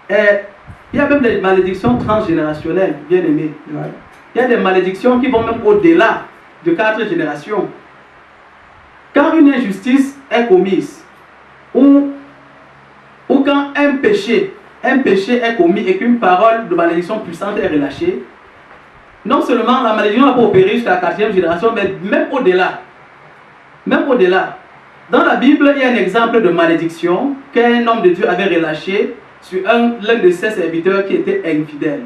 est... Il y a même des malédictions transgénérationnelles, bien aimés. Ouais. Il y a des malédictions qui vont même au-delà de 4 générations. Quand une injustice est commise, ou quand un péché est commis et qu'une parole de malédiction puissante est relâchée, non seulement la malédiction n'a pas opéré jusqu'à la 4e génération, mais même au-delà. Même au-delà. Dans la Bible, il y a un exemple de malédiction qu'un homme de Dieu avait relâché sur l'un de ses serviteurs qui était infidèle,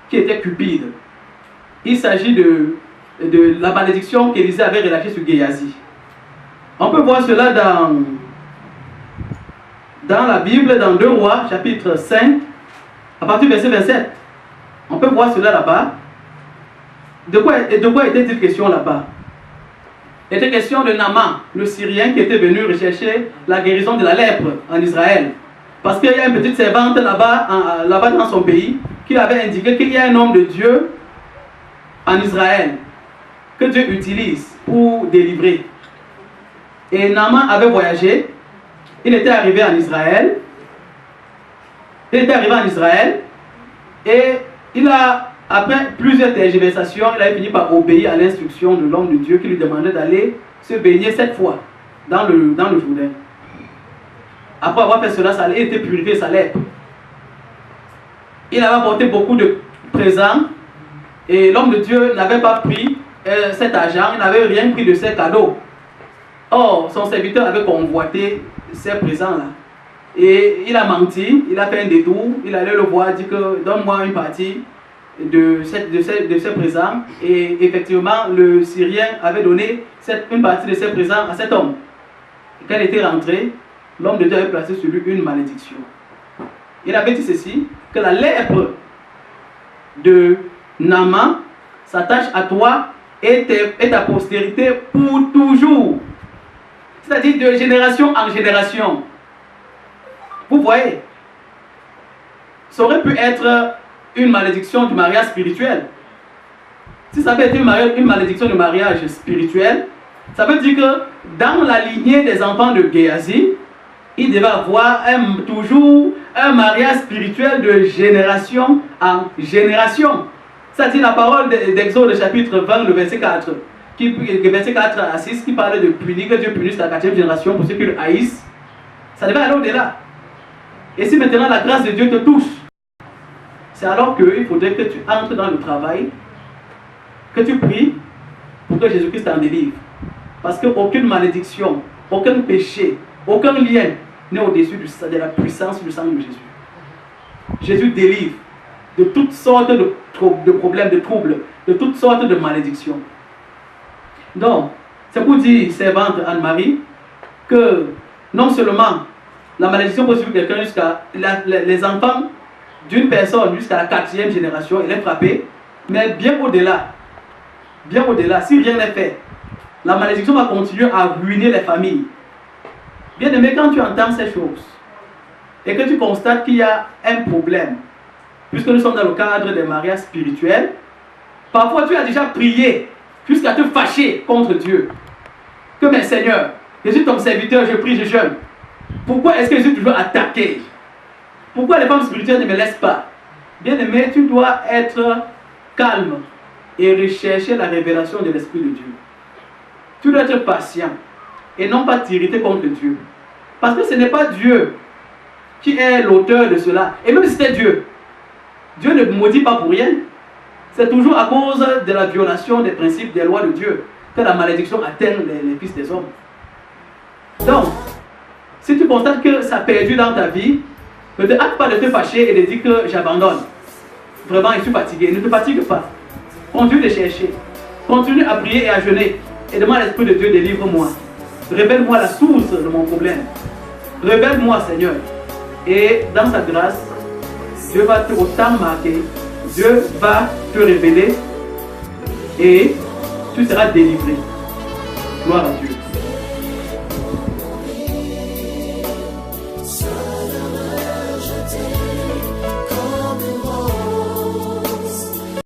qui était cupide. Il s'agit de la malédiction qu'Élisée avait relâchée sur Géasi. On peut voir cela dans la Bible, dans 2 Rois, chapitre 5, à partir du verset 27. On peut voir cela là-bas. De quoi était-il question là-bas? Il était question de Naaman, le Syrien qui était venu rechercher la guérison de la lèpre en Israël. Parce qu'il y a une petite servante là-bas dans son pays qui avait indiqué qu'il y a un homme de Dieu en Israël que Dieu utilise pour délivrer. Et Naaman avait voyagé. Il était arrivé en Israël. Et après plusieurs tergiversations, il a fini par obéir à l'instruction de l'homme de Dieu qui lui demandait d'aller se baigner 7 fois dans le Jourdain. Après avoir fait cela, il était purifié sa lèpre. Il avait apporté beaucoup de présents et l'homme de Dieu n'avait pas pris cet argent, il n'avait rien pris de ses cadeaux. Or, son serviteur avait convoité ces présents-là. Et il a menti, il a fait un détour, il allait le voir, dit que donne-moi une partie de ces présents. Et effectivement, le Syrien avait donné une partie de ses présents à cet homme. Et quand il était rentré, l'homme de Dieu avait placé sur lui une malédiction. Il avait dit ceci, que la lèpre de Naaman s'attache à toi et ta postérité pour toujours. C'est-à-dire de génération en génération. Vous voyez, ça aurait pu être une malédiction du mariage spirituel. Si ça avait été une malédiction du mariage spirituel, ça veut dire que dans la lignée des enfants de Géasi, il devait avoir toujours un mariage spirituel de génération en génération. C'est-à-dire la parole d'Exode chapitre 20, le verset 4, verset 4 à 6, qui parlait de punir, que Dieu punisse la 4e génération pour ceux qui le haïssent. Ça devait aller au-delà. Et si maintenant la grâce de Dieu te touche, c'est alors qu'il faudrait que tu entres dans le travail, que tu pries pour que Jésus-Christ t'en délivre. Parce qu'aucune malédiction, aucun péché, aucun lien n'est au-dessus de la puissance du sang de Jésus. Jésus délivre de toutes sortes de problèmes, de troubles, de toutes sortes de malédictions. Donc, c'est pour dire, servante Anne-Marie, que non seulement la malédiction peut suivre quelqu'un jusqu'à les enfants d'une personne jusqu'à la 4e génération, elle est frappée, mais bien au-delà, si rien n'est fait, la malédiction va continuer à ruiner les familles. Bien aimé, quand tu entends ces choses et que tu constates qu'il y a un problème, puisque nous sommes dans le cadre des mariages spirituels, parfois tu as déjà prié jusqu'à te fâcher contre Dieu. Que mais Seigneur, je suis ton serviteur, je prie, je jeûne. Pourquoi est-ce que je suis toujours attaqué? Pourquoi les femmes spirituelles ne me laissent pas? Bien aimé, tu dois être calme et rechercher la révélation de l'Esprit de Dieu. Tu dois être patient et non pas t'irriter contre Dieu. Parce que ce n'est pas Dieu qui est l'auteur de cela. Et même si c'était Dieu, Dieu ne maudit pas pour rien. C'est toujours à cause de la violation des principes, des lois de Dieu, que la malédiction atteint les fils des hommes. Donc, si tu constates que ça a perdu dans ta vie, ne te hâte pas de te fâcher et de dire que j'abandonne. Vraiment, je suis fatigué. Ne te fatigue pas. Continue de chercher. Continue à prier et à jeûner. Et demande à l'Esprit de Dieu, délivre-moi. Révèle-moi la source de mon problème. Révèle-moi, Seigneur. Et dans sa grâce, Dieu va autant marquer. Dieu va te révéler. Et tu seras délivré. Gloire à Dieu.